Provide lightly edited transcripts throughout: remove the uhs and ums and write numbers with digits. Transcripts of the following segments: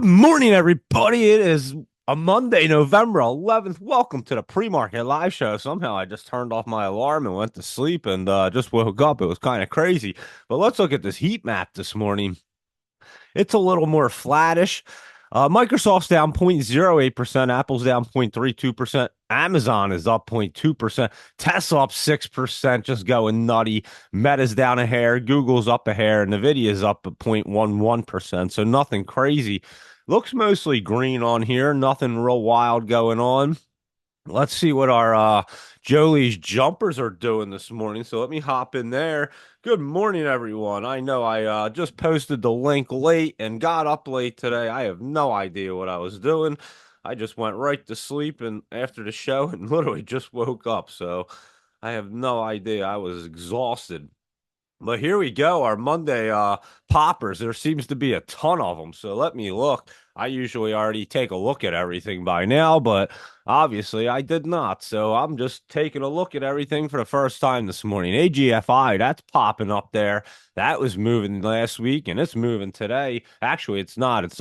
Good morning, everybody. It is a Monday, November 11th. Welcome to the pre-market live show. Somehow I just turned off my alarm and went to sleep and just woke up. It was kind of crazy. But let's look at this heat map this morning. It's a little more flattish. Microsoft's down 0.08%, Apple's down 0.32%, Amazon is up 0.2%, Tesla up 6%, just going nutty. Meta's down a hair, Google's up a hair, and Nvidia's up at 0.11%, so nothing crazy. Looks mostly green on here, nothing real wild going on. Let's see what our Jolie's jumpers are doing this morning. So let me hop in there. Good morning, everyone. I know I just posted the link late and got up late today. I have no idea what I was doing. I just went right to sleep and after the show and literally just woke up. So I have no idea. I was exhausted. But here we go, our Monday poppers. There seems to be a ton of them. So let me look. I usually already take a look at everything by now, but obviously I did not. So I'm just taking a look at everything for the first time this morning. AGFI, that's popping up there. That was moving last week and it's moving today. Actually, it's not. It's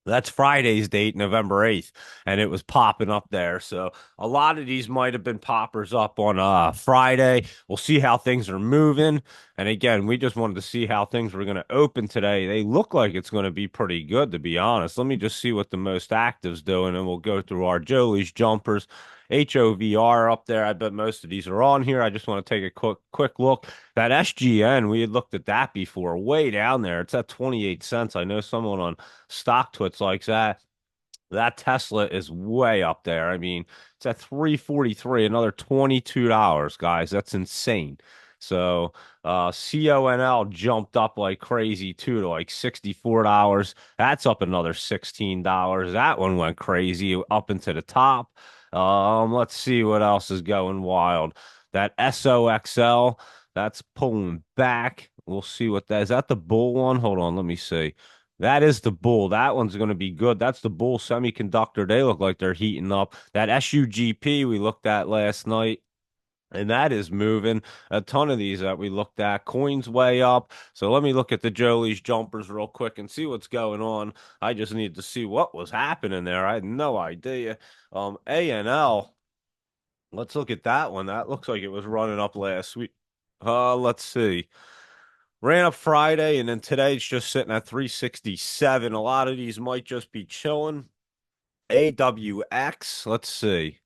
that's Friday's date, November 8th, and it was popping up there. So a lot of these might have been poppers up on Friday. We'll see how things are moving. And again, we just wanted to see how things were going to open today. They look like it's going to be pretty good, to be honest. Let me just see what the most active's doing, and we'll go through our Jolie's jumpers. HOVR up there. I bet most of these are on here. I just want to take a quick look. That SGN, we had looked at that before, way down there. It's at 28 cents. I know someone on Stock Twits likes that. That Tesla is way up there. I mean, it's at 343, another $22, guys. That's insane. So, CONL jumped up like crazy too to like $64. That's up another $16. That one went crazy up into the top. Let's see what else is going wild. That SOXL, that's pulling back. We'll see what that is. That the bull one? Hold on, let me see. That is the bull. That one's going to be good. That's the bull semiconductor. They look like they're heating up. That SUGP we looked at last night, and that is moving. A ton of these that we looked at. Coins way up. So let me look at the Jolie's jumpers real quick and see what's going on. I just need to see what was happening there. I had no idea. ANL. Let's look at that one. That looks like it was running up last week. Let's see. Ran up Friday, and then today it's just sitting at 367. A lot of these might just be chilling. AWX, let's see.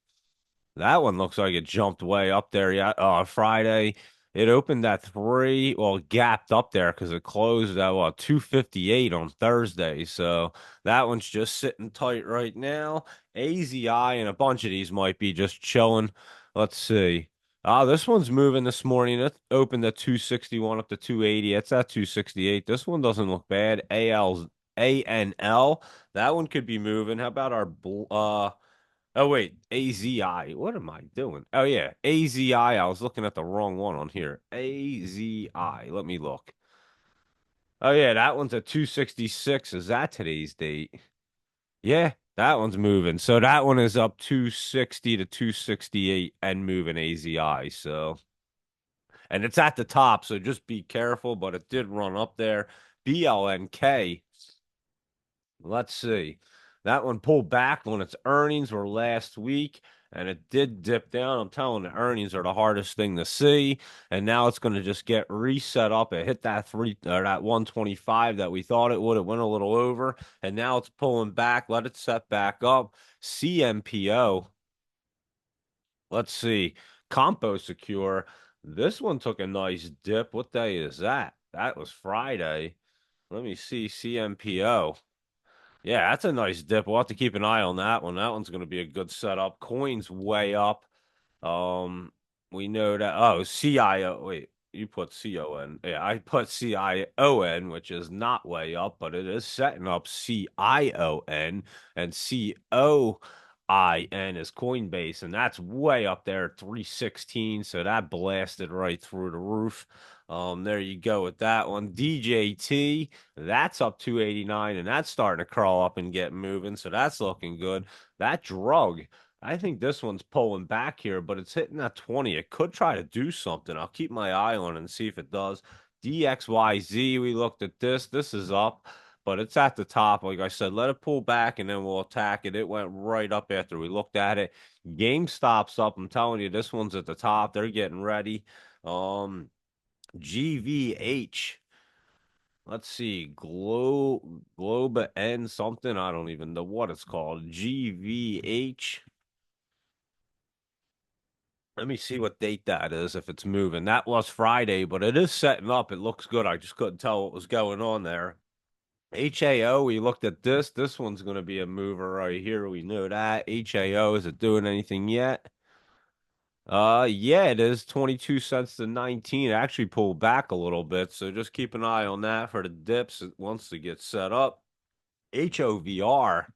That one looks like it jumped way up there. Yeah, Friday it opened at three. Well, it gapped up there because it closed at 258 on Thursday. So that one's just sitting tight right now. AZI and a bunch of these might be just chilling. Let's see. This one's moving this morning. It opened at 261 up to 280. It's at 268. This one doesn't look bad. ANL. That one could be moving. How about our oh wait, AZI. What am I doing? Oh yeah, AZI. I was looking at the wrong one on here. AZI. Let me look. Oh yeah, that one's at 266. Is that today's date? Yeah, that one's moving. So that one is up 260 to 268 and moving AZI. So and it's at the top, so just be careful, but it did run up there. BLNK. Let's see. That one pulled back when its earnings were last week, and it did dip down. I'm telling you, the earnings are the hardest thing to see, and now it's going to just get reset up. It hit that that 125 that we thought it would. It went a little over, and now it's pulling back. Let it set back up. CMPO. Let's see. Compo Secure. This one took a nice dip. What day is that? That was Friday. Let me see. CMPO. Yeah, that's a nice dip. We'll have to keep an eye on that one. That one's going to be a good setup. Coins way up. Um, we know that. Oh, CIO. Wait, you put CON. Yeah, I put CION, which is not way up, but it is setting up CION and COIN is Coinbase, and that's way up there at 316. So that blasted right through the roof. There you go with that one. DJT, that's up 289, and that's starting to crawl up and get moving. So that's looking good. That drug. I think this one's pulling back here, but it's hitting that 20. It could try to do something. I'll keep my eye on it and see if it does. DXYZ, we looked at this. This is up, but it's at the top. Like I said, let it pull back and then we'll attack it. It went right up after we looked at it. GameStop's up. I'm telling you, this one's at the top. They're getting ready. GVH. Let's see, Globe N something. I don't even know what it's called. GVH. Let me see what date that is, if it's moving. That was Friday, but it is setting up. It looks good. I just couldn't tell what was going on there. HAO, we looked at this. This one's going to be a mover right here. We know that. HAO, is it doing anything yet? Yeah, it is 22 cents to 19. It actually pulled back a little bit, so just keep an eye on that for the dips. It wants to get set up. HOVR.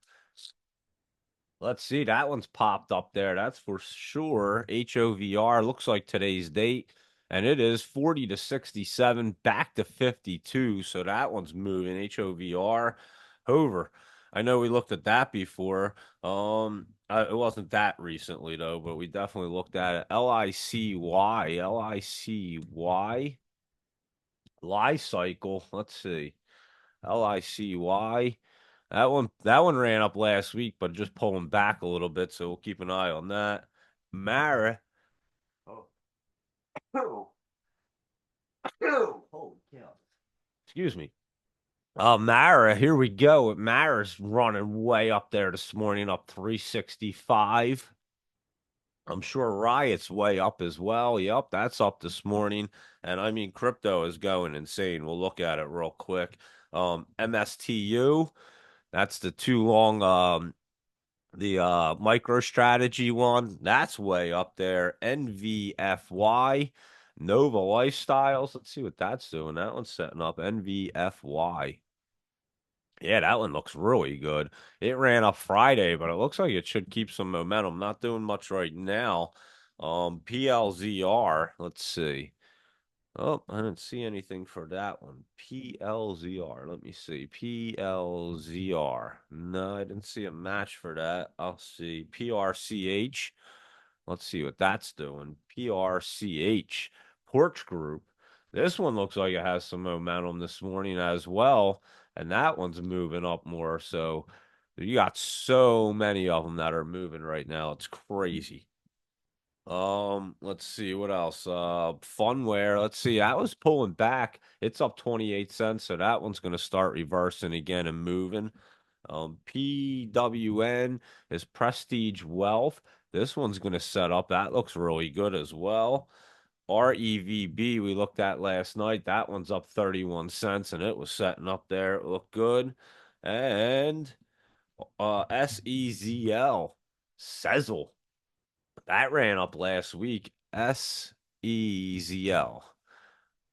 Let's see, that one's popped up there. That's for sure. HOVR looks like today's date, and it is 40 to 67, back to 52. So that one's moving. HOVR over. I know we looked at that before. It wasn't that recently though, but we definitely looked at it. LICY, Lie cycle. Let's see. LICY. That one ran up last week, but just pulling back a little bit, so we'll keep an eye on that. Mara. Oh, oh, holy cow. Excuse me. Mara, here we go. Mara's running way up there this morning, up 365. I'm sure Riot's way up as well. Yep, that's up this morning. And I mean, crypto is going insane. We'll look at it real quick. MSTU, that's the too long the MicroStrategy one, that's way up there. NVFY, Nova Lifestyles. Let's see what that's doing. That one's setting up. NVFY. Yeah, that one looks really good. It ran up Friday, but it looks like it should keep some momentum. Not doing much right now. PLZR. Let's see. Oh, I didn't see anything for that one. PLZR. Let me see. PLZR. No, I didn't see a match for that. I'll see. PRCH. Let's see what that's doing. PRCH. Porch Group. This one looks like it has some momentum this morning as well. And that one's moving up more. So you got so many of them that are moving right now. It's crazy. Let's see what else. Funware. Let's see. That was pulling back. It's up 28 cents, so that one's gonna start reversing again and moving. PWN is Prestige Wealth. This one's gonna set up. That looks really good as well. REVB we looked at last night. That one's up 31 cents and it was setting up there. It looked good. And SEZL. Sezzle. That ran up last week. SEZL.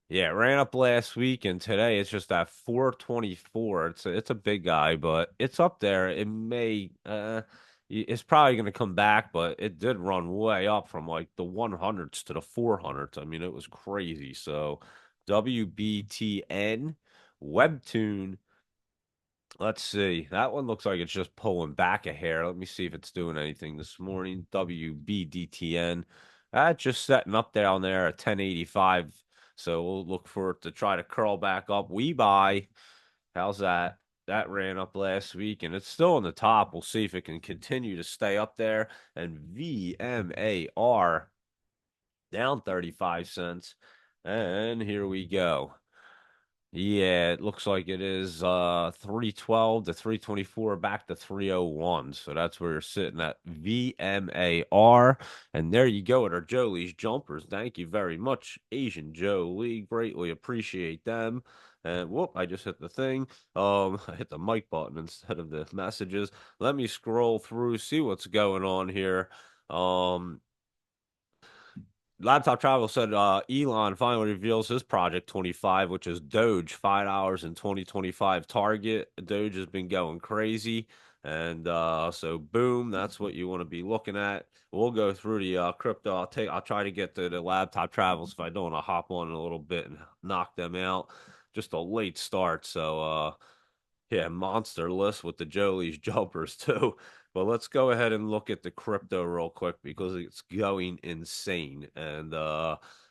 Yeah, it ran up last week, and today it's just at 424. It's a big guy, but it's up there. It may it's probably going to come back, but it did run way up from like the 100s to the 400s. I mean, it was crazy. So WBTN, Webtoon. Let's see. That one looks like it's just pulling back a hair. Let me see if it's doing anything this morning. WBDTN. Just setting up down there at 1085. So we'll look for it to try to curl back up. We buy. How's that? That ran up last week and it's still on the top. We'll see if it can continue to stay up there. And VMAR down 35 cents. And here we go. Yeah, it looks like it is 312 to 324 back to 301. So that's where you're sitting at VMAR. And there you go with our Jolie's jumpers. Thank you very much, Asian Jolie. Greatly appreciate them. And whoop, I just hit the thing. I hit the mic button instead of the messages. Let me scroll through, see what's going on here. Laptop Travel said Elon finally reveals his Project 25, which is Doge, $5 in 2025 target. Doge has been going crazy. And so boom, that's what you want to be looking at. We'll go through the crypto. I'll try to get to the Laptop Travels if I don't. I'll hop on in a little bit and knock them out. Just a late start. So yeah, monster list with the Jolie's jumpers too. But let's go ahead and look at the crypto real quick because it's going insane. And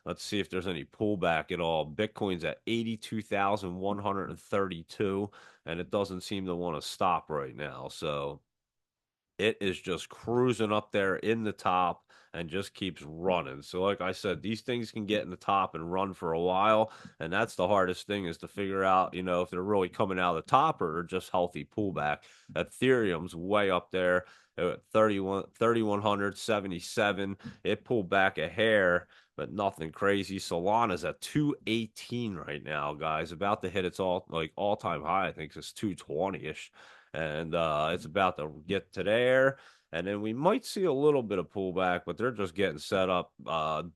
Let's see if there's any pullback at all. Bitcoin's at 82,132, and it doesn't seem to want to stop right now. So it is just cruising up there in the top and just keeps running. So, like I said, these things can get in the top and run for a while. And that's the hardest thing is to figure out, if they're really coming out of the top or just healthy pullback. Ethereum's way up there at 3,177. It pulled back a hair, but nothing crazy. Solana's at 218 right now, guys. About to hit its all-time high. I think it's 220-ish, and it's about to get to there. And then we might see a little bit of pullback, but they're just getting set up.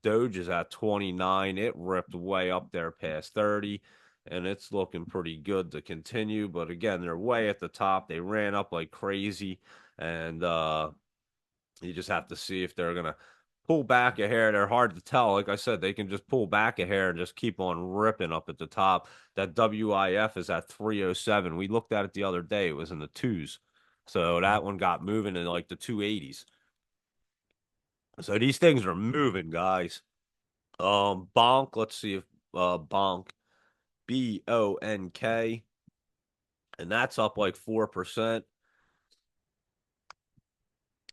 Doge is at 29. It ripped way up there past 30, and it's looking pretty good to continue. But again, they're way at the top. They ran up like crazy, and you just have to see if they're going to pull back a hair. They're hard to tell. Like I said, they can just pull back a hair and just keep on ripping up at the top. That WIF is at 307. We looked at it the other day. It was in the twos. So that one got moving in like the 280s. So these things are moving, guys. Bonk, let's see if Bonk, BONK, and that's up like 4%.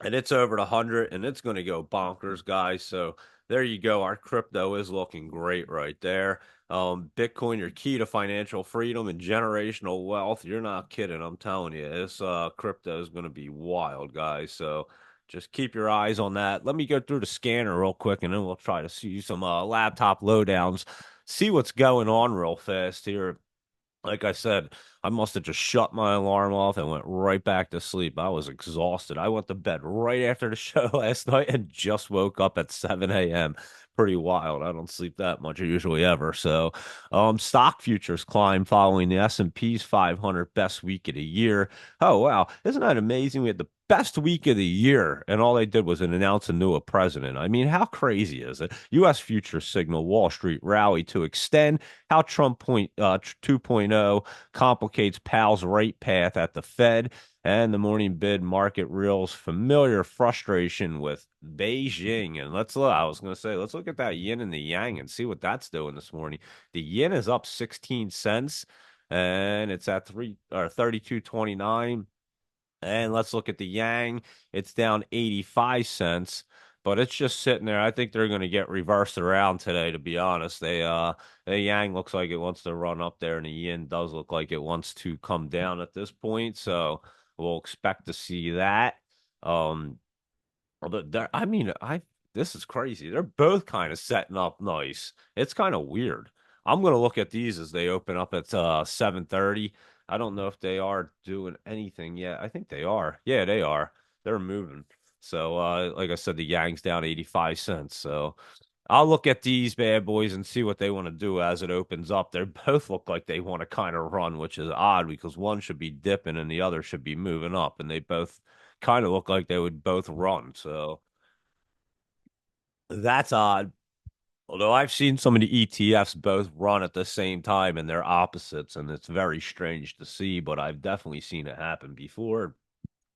And it's over to 100 and it's going to go bonkers, guys. So there you go. Our crypto is looking great right there. Bitcoin, your key to financial freedom and generational wealth. You're not kidding. I'm telling you, this crypto is going to be wild, guys. So just keep your eyes on that. Let me go through the scanner real quick and then we'll try to see some laptop lowdowns, see what's going on real fast here. Like I said, I must have just shut my alarm off and went right back to sleep. I was exhausted. I went to bed right after the show last night and just woke up at 7 a.m. Pretty wild. I don't sleep that much usually ever. So, stock futures climb following the S&P's 500 best week of the year. Oh, wow. Isn't that amazing? We had the best week of the year, and all they did was announce a new president. I mean, how crazy is it? U.S. futures signal Wall Street rally to extend how Trump 2.0 complicates Powell's rate path at the Fed, and the morning bid market reels familiar frustration with Beijing. And let's look, I was going to say, let's look at that yin and the yang and see what that's doing this morning. The yin is up 16 cents and it's at 32.29. And let's look at the Yang. It's down 85 cents, but it's just sitting there. I think they're going to get reversed around today, to be honest. The Yang looks like it wants to run up there, and the Yin does look like it wants to come down at this point. So we'll expect to see that. Um, Although I mean, I this is crazy. They're both kind of setting up nice. It's kind of weird. I'm gonna look at these as they open up at 7:30. I don't know if they are doing anything yet. I think they are. Yeah, they are. They're moving. So like I said, the Yang's down 85 cents. So I'll look at these bad boys and see what they want to do as it opens up. They both look like they want to kind of run, which is odd because one should be dipping and the other should be moving up, and they both kind of look like they would both run. So that's odd. Although I've seen some of the ETFs both run at the same time and they're opposites, and it's very strange to see, but I've definitely seen it happen before.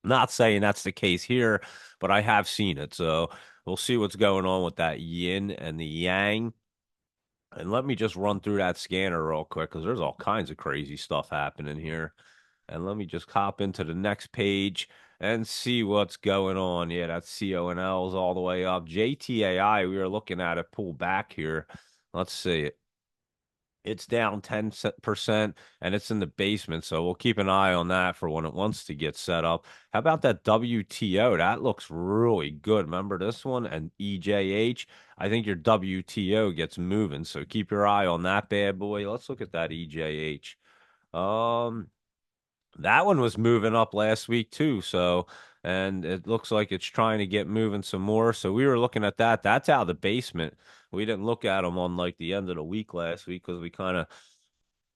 Not saying that's the case here, but I have seen it. So we'll see what's going on with that yin and the yang. And let me just run through that scanner real quick because there's all kinds of crazy stuff happening here. And let me just hop into the next page and see what's going on. Yeah, that's CONLs all the way up. JTAI, we were looking at it pull back here. Let's see it. It's down 10% and it's in the basement. So we'll keep an eye on that for when it wants to get set up. How about that WTO? That looks really good. Remember this one? And EJH. I think your WTO gets moving. So keep your eye on that bad boy. Let's look at that EJH. Um, that one was moving up last week too. So, and it looks like it's trying to get moving some more. So we were looking at that. That's out of the basement. We didn't look at them on like the end of the week last week because we kind of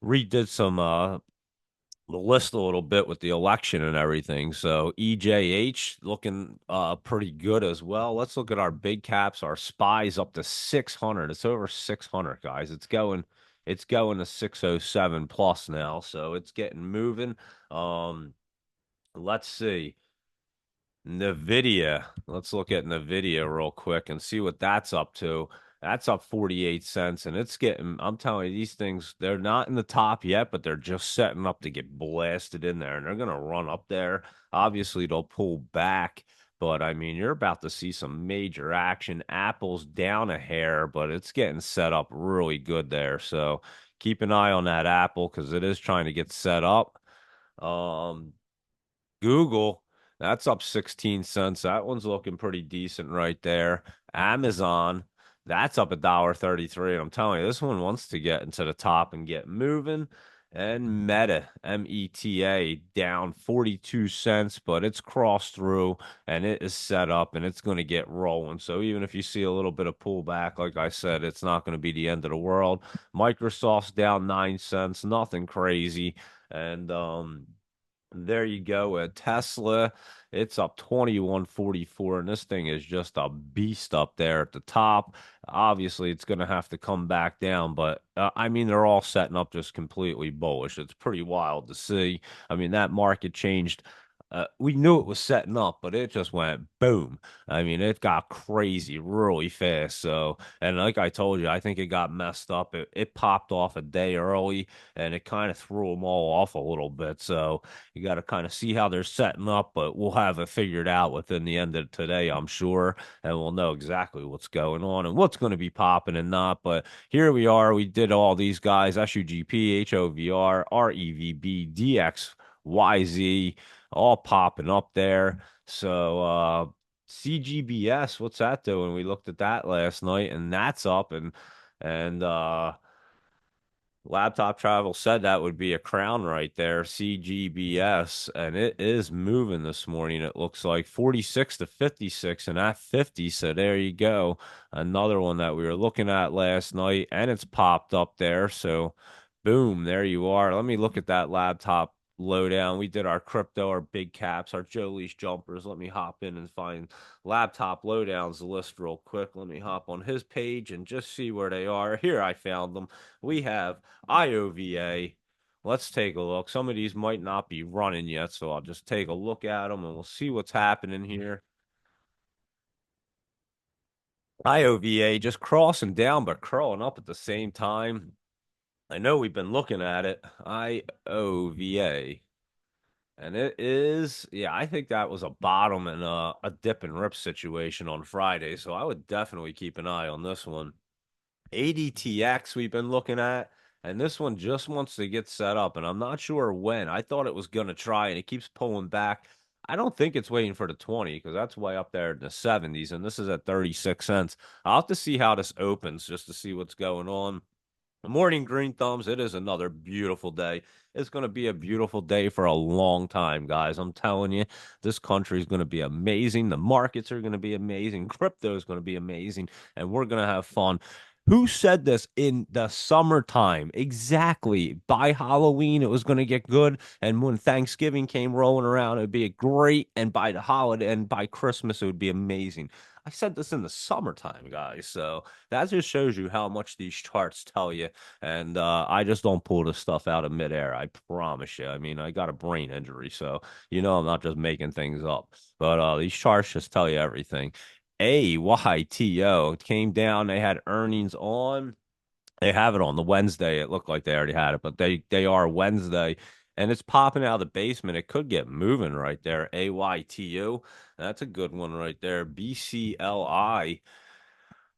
redid some the list a little bit with the election and everything. So EJH looking pretty good as well. Let's look at our big caps. Our spies up to 600. It's over 600, guys. It's going to 607 plus now. So it's getting moving. Um let's see. NVIDIA. Let's look at NVIDIA real quick and see what that's up to. That's up 48 cents, and it's getting, I'm telling you, these things, they're not in the top yet, but they're just setting up to get blasted in there, and they're going to run up there. Obviously, they'll pull back, but I mean, you're about to see some major action. Apple's down a hair, but it's getting set up really good there. So keep an eye on that Apple because it is trying to get set up. Um, Google, that's up 16 cents. That one's looking pretty decent right there. Amazon, that's up $1.33. And I'm telling you, this one wants to get into the top and get moving. And Meta, META, down 42 cents, but it's crossed through and it is set up and it's going to get rolling. So even if you see a little bit of pullback, like I said, it's not going to be the end of the world. Microsoft's down 9 cents, nothing crazy. And there you go. Tesla, it's up 21.44, and this thing is just a beast up there at the top. Obviously, it's going to have to come back down, but I mean, they're all setting up just completely bullish. It's pretty wild to see. I mean, that market changed. We knew it was setting up, but it just went boom. I mean, it got crazy really fast. So, and like I told you, I think it got messed up. It popped off a day early, and it kind of threw them all off a little bit. So, you got to kind of see how they're setting up, but we'll have it figured out within the end of today, I'm sure, and we'll know exactly what's going on and what's going to be popping and not. But here we are. We did all these guys: SUGP, HOVR, REVB, DX, YZ, all popping up there. So, CGBS, what's that doing? We looked at that last night, and that's up, and Laptop Travel said that would be a crown right there, CGBS, and it is moving this morning. It looks like 46 to 56, and at 50, so there you go. Another one that we were looking at last night, and it's popped up there. So, boom, there you are. Let me look at that laptop lowdown. We did our crypto, our big caps, our Joe Leash jumpers. Let me hop in and find laptop lowdowns list real quick. Let me hop on his page and just see where they are. Here, I found them. We have IOVA. Let's take a look. Some of these might not be running yet, so I'll just take a look at them and we'll see what's happening here. IOVA just crossing down but curling up at the same time. I know we've been looking at it. IOVA. And it is, yeah, I think that was a bottom and a dip and rip situation on Friday. So I would definitely keep an eye on this one. ADTX we've been looking at, and this one just wants to get set up, and I'm not sure when. I thought it was going to try, and it keeps pulling back. I don't think it's waiting for the 20 because that's way up there in the 70s, and this is at 36 cents. I'll have to see how this opens just to see what's going on. Morning green thumbs. It is another beautiful day. It's going to be a beautiful day for a long time, guys. I'm telling you, this country is going to be amazing. The markets are going to be amazing. Crypto is going to be amazing, and we're going to have fun. Who said this in the summertime? Exactly. By Halloween, it was going to get good. And when Thanksgiving came rolling around, it would be great. And by the holiday and by Christmas, it would be amazing. I said this in the summertime, guys. So that just shows you how much these charts tell you. And I just don't pull this stuff out of midair. I promise you. I mean, I got a brain injury, so I'm not just making things up. But these charts just tell you everything. AYTO came down. They had earnings on. They have it on the Wednesday. It looked like they already had it, but they are Wednesday, and it's popping out of the basement. It could get moving right there. AYTU. That's a good one right there. BCLI.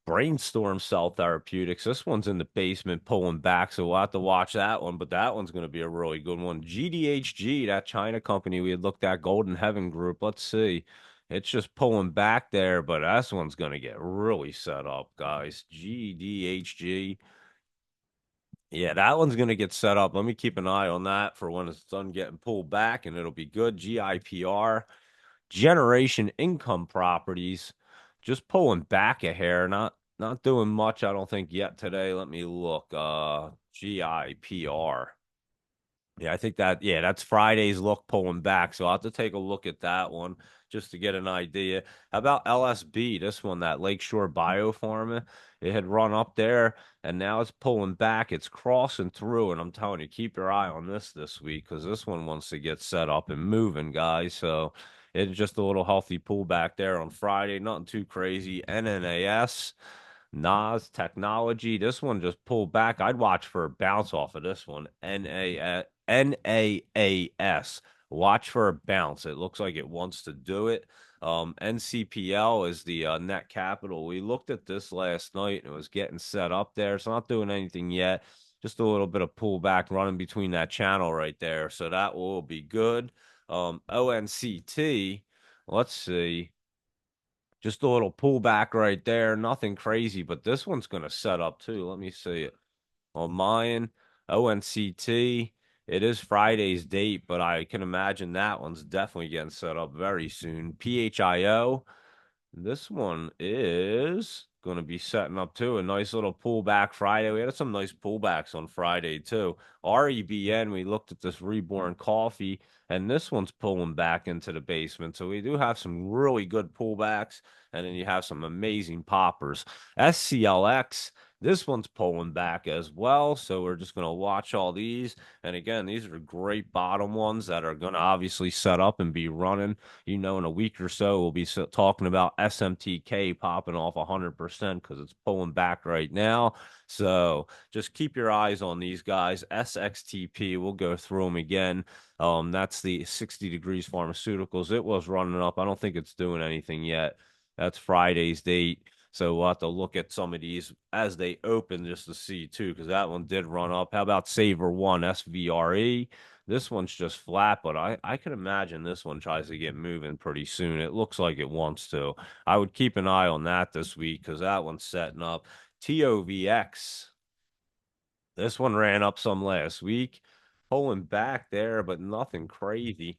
Brainstorm Cell Therapeutics. This one's in the basement pulling back, so we'll have to watch that one. But that one's going to be a really good one. GDHG, that China company we had looked at, Golden Heaven Group. Let's see. It's just pulling back there, but this one's going to get really set up, guys. GDHG. Yeah, that one's going to get set up. Let me keep an eye on that for when it's done getting pulled back, and it'll be good. GIPR. Generation Income Properties just pulling back a hair, not doing much, I don't think yet today. Let me look. GIPR. Yeah, I think that's Friday's look pulling back. So I'll have to take a look at that one just to get an idea. How about LSB? This one, that Lakeshore Biopharma, it had run up there and now it's pulling back. It's crossing through, and I'm telling you, keep your eye on this week because this one wants to get set up and moving, guys. So it's just a little healthy pullback there on Friday, nothing too crazy. NNAS. Nas Technology. This one just pulled back. I'd watch for a bounce off of this one. NAAS. Watch for a bounce. It looks like it wants to do it. NCPL is the net capital. We looked at this last night and it was getting set up there. It's not doing anything yet. Just a little bit of pullback running between that channel right there. So that will be good. ONCT, let's see. Just a little pullback right there. Nothing crazy, but this one's going to set up too. Let me see it on mine. ONCT. It is Friday's date, but I can imagine that one's definitely getting set up very soon. PHIO. This one is going to be setting up too. A nice little pullback Friday. We had some nice pullbacks on Friday too. REBN, we looked at this Reborn Coffee, and this one's pulling back into the basement. So we do have some really good pullbacks, and then you have some amazing poppers. SCLX, this one's pulling back as well. So we're just going to watch all these. And again, these are great bottom ones that are going to obviously set up and be running. In a week or so, we'll be talking about SMTK popping off 100% because it's pulling back right now. So just keep your eyes on these guys. SXTP, we'll go through them again. That's the 60 Degrees Pharmaceuticals. It was running up. I don't think it's doing anything yet. That's Friday's date. So we'll have to look at some of these as they open just to see too, because that one did run up. How about Saver One SVRE? This one's just flat, but I can imagine this one tries to get moving pretty soon. It looks like it wants to. I would keep an eye on that this week because that one's setting up. TOVX. This one ran up some last week, pulling back there, but nothing crazy.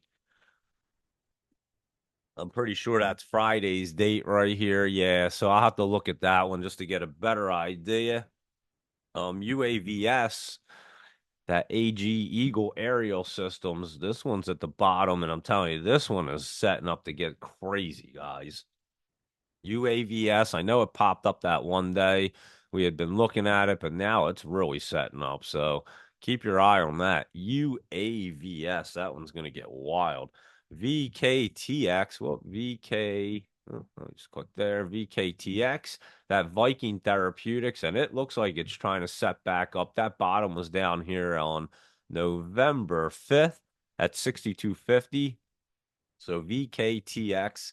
I'm pretty sure that's Friday's date right here. Yeah, so I'll have to look at that one just to get a better idea. UAVS, that AG Eagle aerial systems. This one's at the bottom, and I'm telling you, this one is setting up to get crazy, guys. UAVS, I know it popped up that one day. We had been looking at it, but now it's really setting up. So keep your eye on that. UAVS, that one's going to get wild. VKTX, well, VK, oh, let me just click there. VKTX, that Viking Therapeutics, and it looks like it's trying to set back up. That bottom was down here on November 5th at 62.50. So VKTX.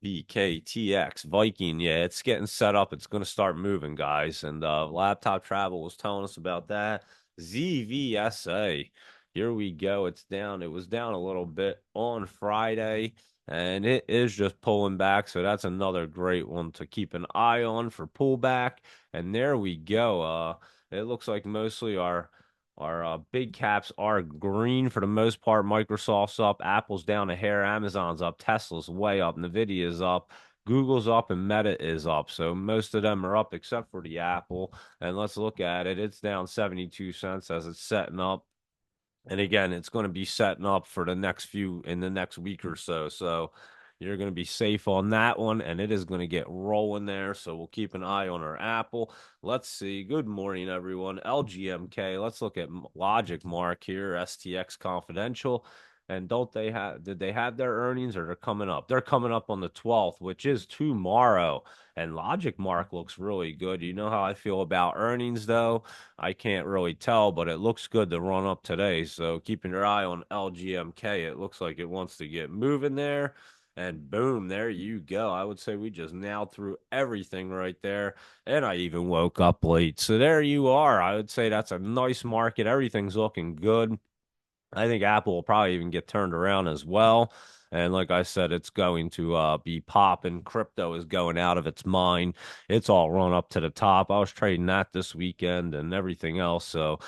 VKTX Viking, yeah, it's getting set up. It's going to start moving, guys. And Laptop Travel was telling us about that. ZVSA, here we go. It's down. It was down a little bit on Friday, and it is just pulling back. So that's another great one to keep an eye on for pullback. And there we go. It looks like mostly our big caps are green for the most part. Microsoft's up, Apple's down a hair, Amazon's up, Tesla's way up, Nvidia's up, Google's up, and Meta is up. So most of them are up except for the Apple. And let's look at it. It's down 72 cents as it's setting up. And again, it's going to be setting up for the next week or so. So you're going to be safe on that one, and it is going to get rolling there. So we'll keep an eye on our Apple. Let's see. Good morning, everyone. LGMK. Let's look at Logic Mark here, STX Confidential. And did they have their earnings or they're coming up? They're coming up on the 12th, which is tomorrow. And Logic Mark looks really good. You know how I feel about earnings, though. I can't really tell, but it looks good to run up today. So keeping your eye on LGMK. It looks like it wants to get moving there. And boom, there you go. I would say we just nailed through everything right there. And I even woke up late. So there you are. I would say that's a nice market. Everything's looking good. I think Apple will probably even get turned around as well. And like I said, it's going to be popping. Crypto is going out of its mind. It's all run up to the top. I was trading that this weekend and everything else. So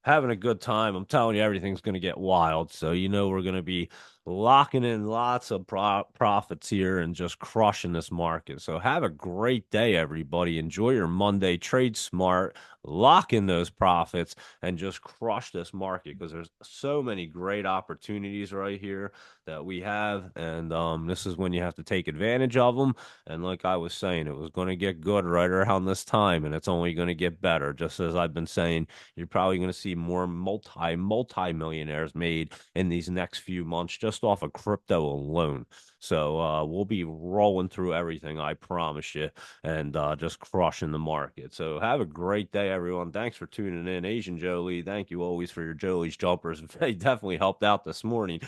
having a good time. I'm telling you, everything's going to get wild. So, we're going to be locking in lots of profits here and just crushing this market. So have a great day, everybody. Enjoy your Monday. Trade smart, lock in those profits, and just crush this market because there's so many great opportunities right here that we have. And this is when you have to take advantage of them. And like I was saying, it was going to get good right around this time, and it's only going to get better. Just as I've been saying, you're probably going to see more multi-millionaires made in these next few months, just just off of crypto alone. So we'll be rolling through everything, I promise you, and just crushing the market. So have a great day, everyone. Thanks for tuning in. Asian Jolie, thank you always for your Jolie's jumpers. They definitely helped out this morning,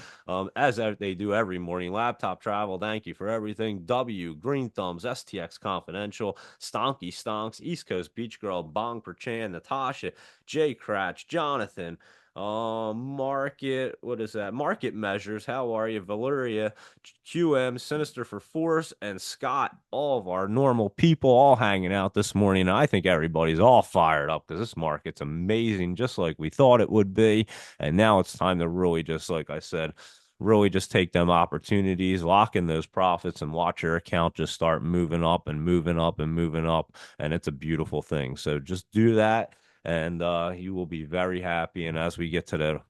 as they do every morning. Laptop Travel, thank you for everything. W, Green Thumbs, STX Confidential, Stonky Stonks, East Coast Beach Girl, Bong Per Chan, Natasha, Jay Cratch, Jonathan, Market, what is that? Market Measures, how are you? Valeria, QM, Sinister for Force, and Scott, all of our normal people all hanging out this morning. And I think everybody's all fired up because this market's amazing, just like we thought it would be. And now it's time to really, just like I said, really just take them opportunities, lock in those profits, and watch your account just start moving up and moving up and moving up. And it's a beautiful thing. So just do that, and you will be very happy. And as we get to the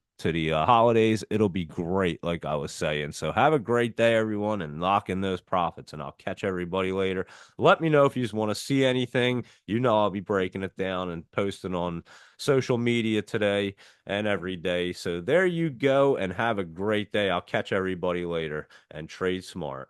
holidays, it'll be great, like I was saying. So have a great day, everyone, and lock in those profits. And I'll catch everybody later. Let me know if you just want to see anything. You know, I'll be breaking it down and posting on social media today and every day. So there you go, and have a great day. I'll catch everybody later, and trade smart.